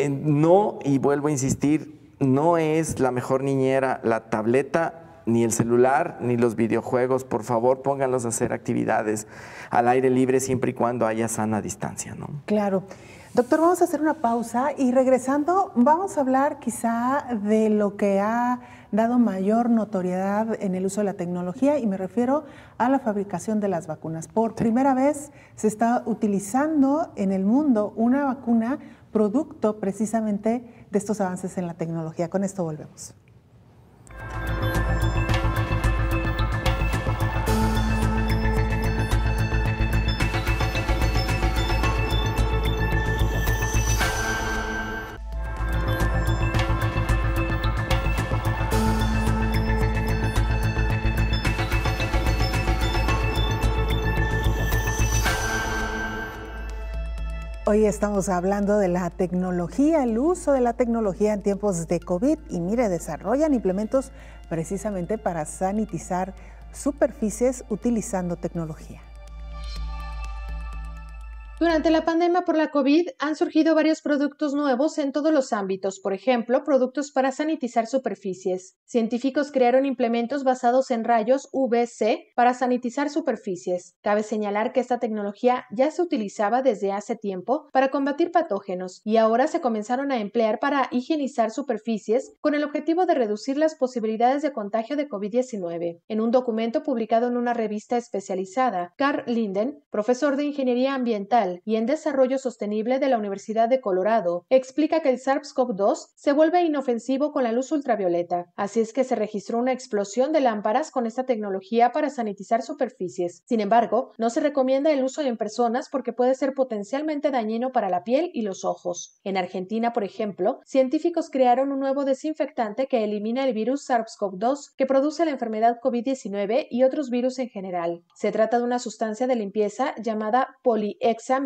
No, y vuelvo a insistir, no es la mejor niñera la tableta, ni el celular, ni los videojuegos. Por favor, pónganlos a hacer actividades al aire libre siempre y cuando haya sana distancia, ¿no? Claro. Doctor, vamos a hacer una pausa y regresando vamos a hablar quizá de lo que ha dado mayor notoriedad en el uso de la tecnología y me refiero a la fabricación de las vacunas. Por primera vez se está utilizando en el mundo una vacuna producto precisamente de estos avances en la tecnología. Con esto volvemos. Hoy estamos hablando de la tecnología, el uso de la tecnología en tiempos de COVID y mire, desarrollan implementos precisamente para sanitizar superficies utilizando tecnología. Durante la pandemia por la COVID han surgido varios productos nuevos en todos los ámbitos, por ejemplo, productos para sanitizar superficies. Científicos crearon implementos basados en rayos UVC para sanitizar superficies. Cabe señalar que esta tecnología ya se utilizaba desde hace tiempo para combatir patógenos y ahora se comenzaron a emplear para higienizar superficies con el objetivo de reducir las posibilidades de contagio de COVID-19. En un documento publicado en una revista especializada, Carl Linden, profesor de Ingeniería Ambiental y en Desarrollo Sostenible de la Universidad de Colorado, explica que el SARS-CoV-2 se vuelve inofensivo con la luz ultravioleta. Así es que se registró una explosión de lámparas con esta tecnología para sanitizar superficies. Sin embargo, no se recomienda el uso en personas porque puede ser potencialmente dañino para la piel y los ojos. En Argentina, por ejemplo, científicos crearon un nuevo desinfectante que elimina el virus SARS-CoV-2 que produce la enfermedad COVID-19 y otros virus en general. Se trata de una sustancia de limpieza llamada polihexametilenguanidina,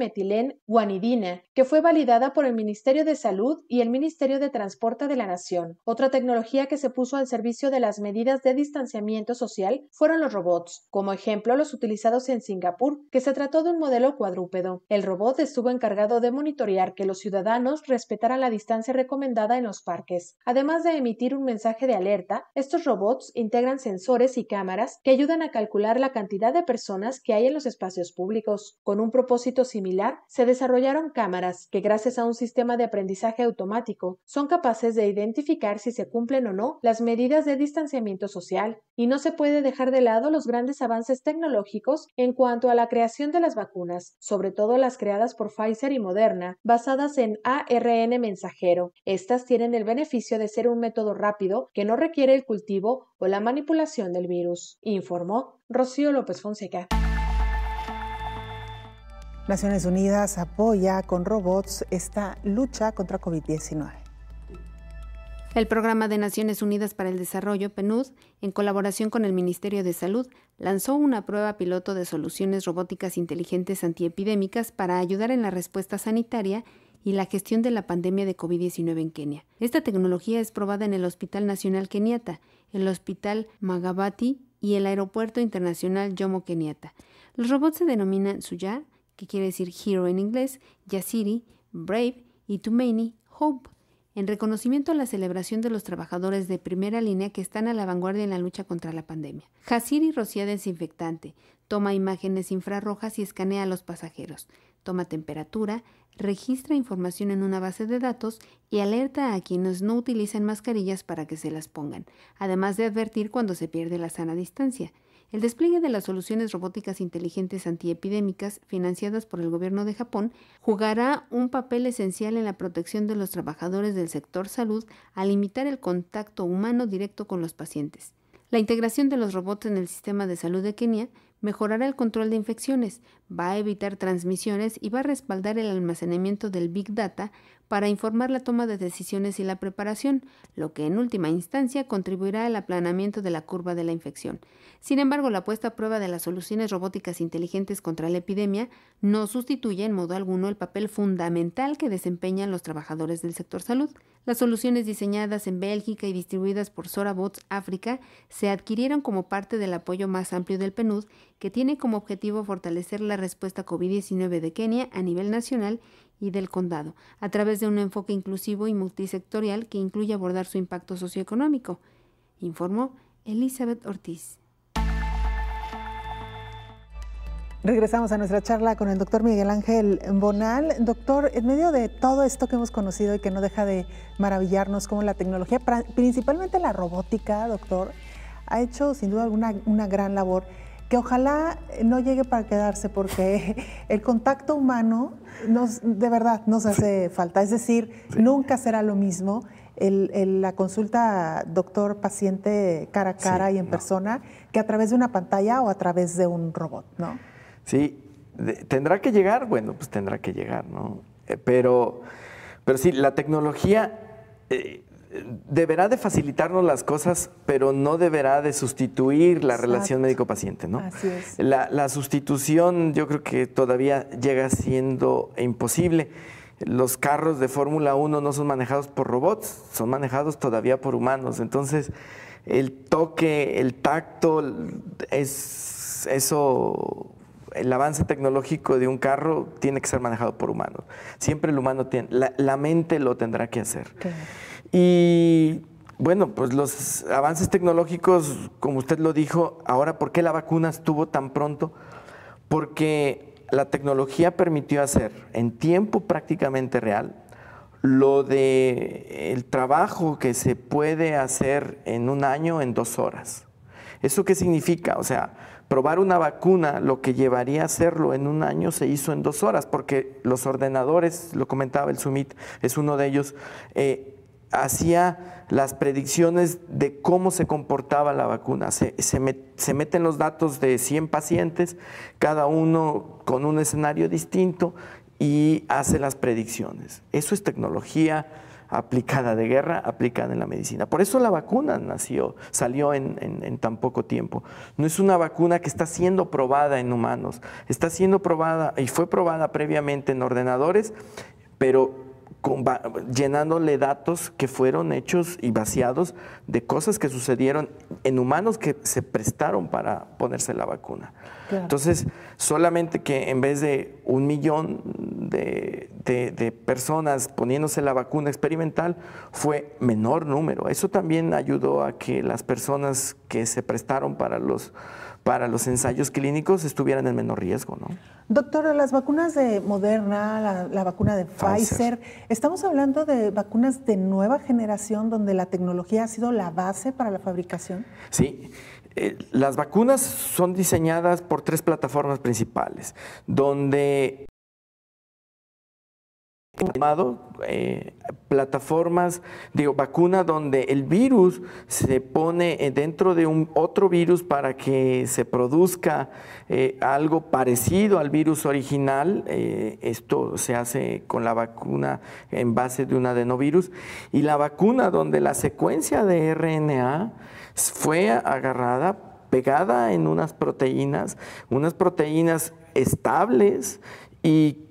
que fue validada por el Ministerio de Salud y el Ministerio de Transporte de la Nación. Otra tecnología que se puso al servicio de las medidas de distanciamiento social fueron los robots, como ejemplo los utilizados en Singapur, que se trató de un modelo cuadrúpedo. El robot estuvo encargado de monitorear que los ciudadanos respetaran la distancia recomendada en los parques. Además de emitir un mensaje de alerta, estos robots integran sensores y cámaras que ayudan a calcular la cantidad de personas que hay en los espacios públicos. Con un propósito similar, se desarrollaron cámaras que, gracias a un sistema de aprendizaje automático, son capaces de identificar si se cumplen o no las medidas de distanciamiento social. Y no se puede dejar de lado los grandes avances tecnológicos en cuanto a la creación de las vacunas, sobre todo las creadas por Pfizer y Moderna, basadas en ARN mensajero. Estas tienen el beneficio de ser un método rápido que no requiere el cultivo o la manipulación del virus, informó Rocío López Fonseca. Naciones Unidas apoya con robots esta lucha contra COVID-19. El Programa de Naciones Unidas para el Desarrollo, PNUD, en colaboración con el Ministerio de Salud, lanzó una prueba piloto de soluciones robóticas inteligentes antiepidémicas para ayudar en la respuesta sanitaria y la gestión de la pandemia de COVID-19 en Kenia. Esta tecnología es probada en el Hospital Nacional Kenyatta, el Hospital Magabati y el Aeropuerto Internacional Jomo Kenyatta. Los robots se denominan Suya, que quiere decir Hero en inglés, Yasiri, Brave y Tumaini, Hope, en reconocimiento a la celebración de los trabajadores de primera línea que están a la vanguardia en la lucha contra la pandemia. Yasiri rocía desinfectante, toma imágenes infrarrojas y escanea a los pasajeros, toma temperatura, registra información en una base de datos y alerta a quienes no utilizan mascarillas para que se las pongan, además de advertir cuando se pierde la sana distancia. El despliegue de las soluciones robóticas inteligentes antiepidémicas financiadas por el gobierno de Japón jugará un papel esencial en la protección de los trabajadores del sector salud al limitar el contacto humano directo con los pacientes. La integración de los robots en el sistema de salud de Kenia mejorará el control de infecciones, va a evitar transmisiones y va a respaldar el almacenamiento del Big Data para informar la toma de decisiones y la preparación, lo que en última instancia contribuirá al aplanamiento de la curva de la infección. Sin embargo, la puesta a prueba de las soluciones robóticas inteligentes contra la epidemia no sustituye en modo alguno el papel fundamental que desempeñan los trabajadores del sector salud. Las soluciones diseñadas en Bélgica y distribuidas por SoraBots África se adquirieron como parte del apoyo más amplio del PNUD, que tiene como objetivo fortalecer la respuesta COVID-19 de Kenia a nivel nacional y del condado, a través de un enfoque inclusivo y multisectorial que incluye abordar su impacto socioeconómico, informó Elizabeth Ortiz. Regresamos a nuestra charla con el doctor Miguel Ángel Bonal. Doctor, en medio de todo esto que hemos conocido y que no deja de maravillarnos, como la tecnología, principalmente la robótica, doctor, ha hecho sin duda una gran labor, que ojalá no llegue para quedarse, porque el contacto humano de verdad nos hace falta. Es decir, nunca será lo mismo la consulta doctor-paciente cara a cara y en persona que a través de una pantalla o a través de un robot, ¿no? Sí, ¿tendrá que llegar? Bueno, pues tendrá que llegar, ¿no? Pero sí, la tecnología deberá de facilitarnos las cosas, pero no deberá de sustituir la relación médico-paciente, ¿no? Así es. La sustitución yo creo que todavía llega siendo imposible. Los carros de Fórmula 1 no son manejados por robots, son manejados todavía por humanos. Entonces, el toque, el tacto, el avance tecnológico de un carro tiene que ser manejado por humanos. Siempre el humano tiene, la mente lo tendrá que hacer. Okay. Y bueno, pues los avances tecnológicos, como usted lo dijo, ahora, ¿por qué la vacuna estuvo tan pronto? Porque la tecnología permitió hacer en tiempo prácticamente real lo de el trabajo que se puede hacer en un año en 2 horas. ¿Eso qué significa? O sea, probar una vacuna, lo que llevaría a hacerlo en un año, se hizo en 2 horas, porque los ordenadores, lo comentaba el Sumit, es uno de ellos, hacía las predicciones de cómo se comportaba la vacuna. Se meten los datos de 100 pacientes, cada uno con un escenario distinto, y hace las predicciones. Eso es tecnología aplicada de guerra, aplicada en la medicina. Por eso la vacuna salió en tan poco tiempo. No es una vacuna que está siendo probada en humanos, está siendo probada y fue probada previamente en ordenadores, pero llenándole datos que fueron hechos y vaciados de cosas que sucedieron en humanos que se prestaron para ponerse la vacuna. Claro. Entonces, solamente que en vez de 1 millón de personas poniéndose la vacuna experimental, fue menor número. Eso también ayudó a que las personas que se prestaron para los ensayos clínicos estuvieran en menor riesgo, ¿no? Doctor, las vacunas de Moderna, la vacuna de Pfizer, ¿estamos hablando de vacunas de nueva generación donde la tecnología ha sido la base para la fabricación? Sí. Las vacunas son diseñadas por 3 plataformas principales, donde vacuna donde el virus se pone dentro de otro virus para que se produzca algo parecido al virus original. Esto se hace con la vacuna en base de un adenovirus, y la vacuna donde la secuencia de RNA fue agarrada, pegada en unas proteínas estables y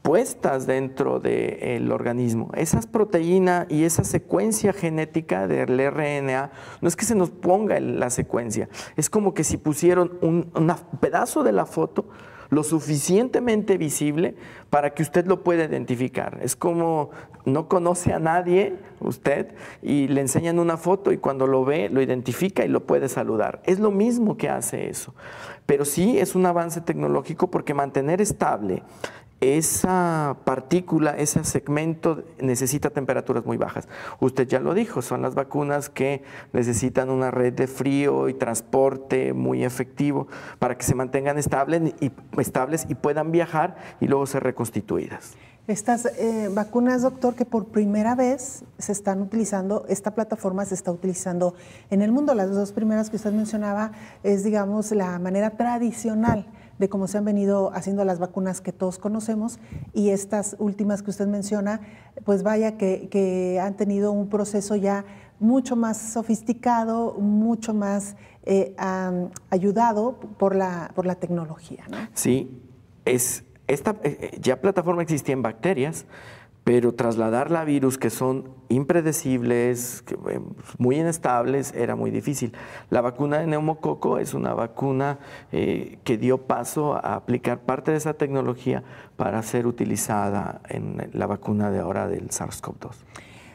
puestas dentro del organismo. Esas proteínas y esa secuencia genética del RNA, no es que se nos ponga la secuencia, es como que si pusieron un pedazo de la foto lo suficientemente visible para que usted lo pueda identificar. Es como no conoce a nadie usted y le enseñan una foto y cuando lo ve lo identifica y lo puede saludar. Es lo mismo que hace eso. Pero sí es un avance tecnológico, porque mantener estable esa partícula, ese segmento, necesita temperaturas muy bajas. Usted ya lo dijo, son las vacunas que necesitan una red de frío y transporte muy efectivo para que se mantengan estables y puedan viajar y luego ser reconstituidas. Estas vacunas, doctor, que por primera vez se están utilizando, esta plataforma se está utilizando en el mundo. Las 2 primeras que usted mencionaba es, digamos, la manera tradicional de cómo se han venido haciendo las vacunas que todos conocemos, y estas últimas que usted menciona, pues vaya que han tenido un proceso ya mucho más sofisticado, mucho más ayudado por la tecnología, ¿no? Sí, ya plataforma existía en bacterias, pero trasladarla a virus que son impredecibles, muy inestables, era muy difícil. La vacuna de neumococo es una vacuna que dio paso a aplicar parte de esa tecnología para ser utilizada en la vacuna de ahora del SARS-CoV-2.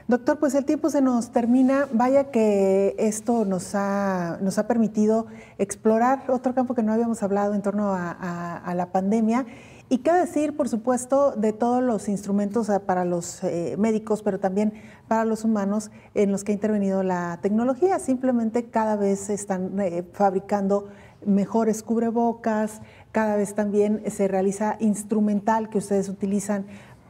Doctor, pues el tiempo se nos termina. Vaya que esto nos ha permitido explorar otro campo que no habíamos hablado en torno a la pandemia. Y qué decir, por supuesto, de todos los instrumentos para los médicos, pero también para los humanos en los que ha intervenido la tecnología. Simplemente cada vez se están fabricando mejores cubrebocas, cada vez también se realiza instrumental que ustedes utilizan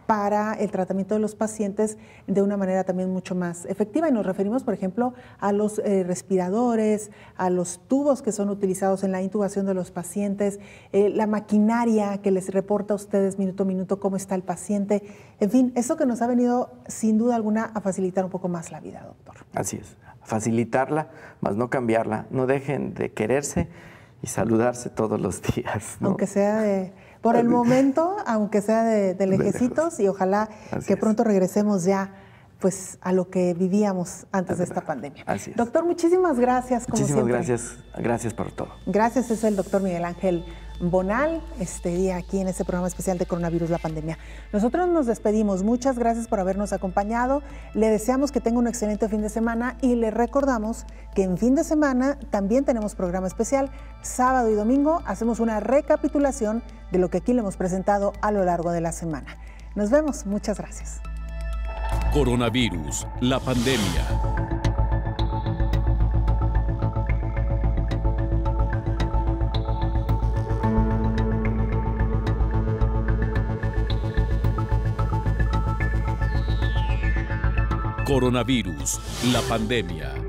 para el tratamiento de los pacientes de una manera también mucho más efectiva. Y nos referimos, por ejemplo, a los respiradores, a los tubos que son utilizados en la intubación de los pacientes, la maquinaria que les reporta a ustedes minuto a minuto cómo está el paciente. En fin, eso que nos ha venido sin duda alguna a facilitar un poco más la vida, doctor. Así es, facilitarla, más no cambiarla. No dejen de quererse y saludarse todos los días, ¿no? Aunque sea por el momento, aunque sea de lejecitos, y ojalá que pronto regresemos ya pues a lo que vivíamos antes de esta pandemia. Así es. Doctor, muchísimas gracias, como siempre. Gracias por todo. Gracias, es el doctor Miguel Ángel Bonal, este día aquí en este programa especial de Coronavirus, la pandemia. Nosotros nos despedimos, muchas gracias por habernos acompañado, le deseamos que tenga un excelente fin de semana y le recordamos que en fin de semana también tenemos programa especial, sábado y domingo hacemos una recapitulación de lo que aquí le hemos presentado a lo largo de la semana. Nos vemos, muchas gracias. Coronavirus, la pandemia. Coronavirus, la pandemia.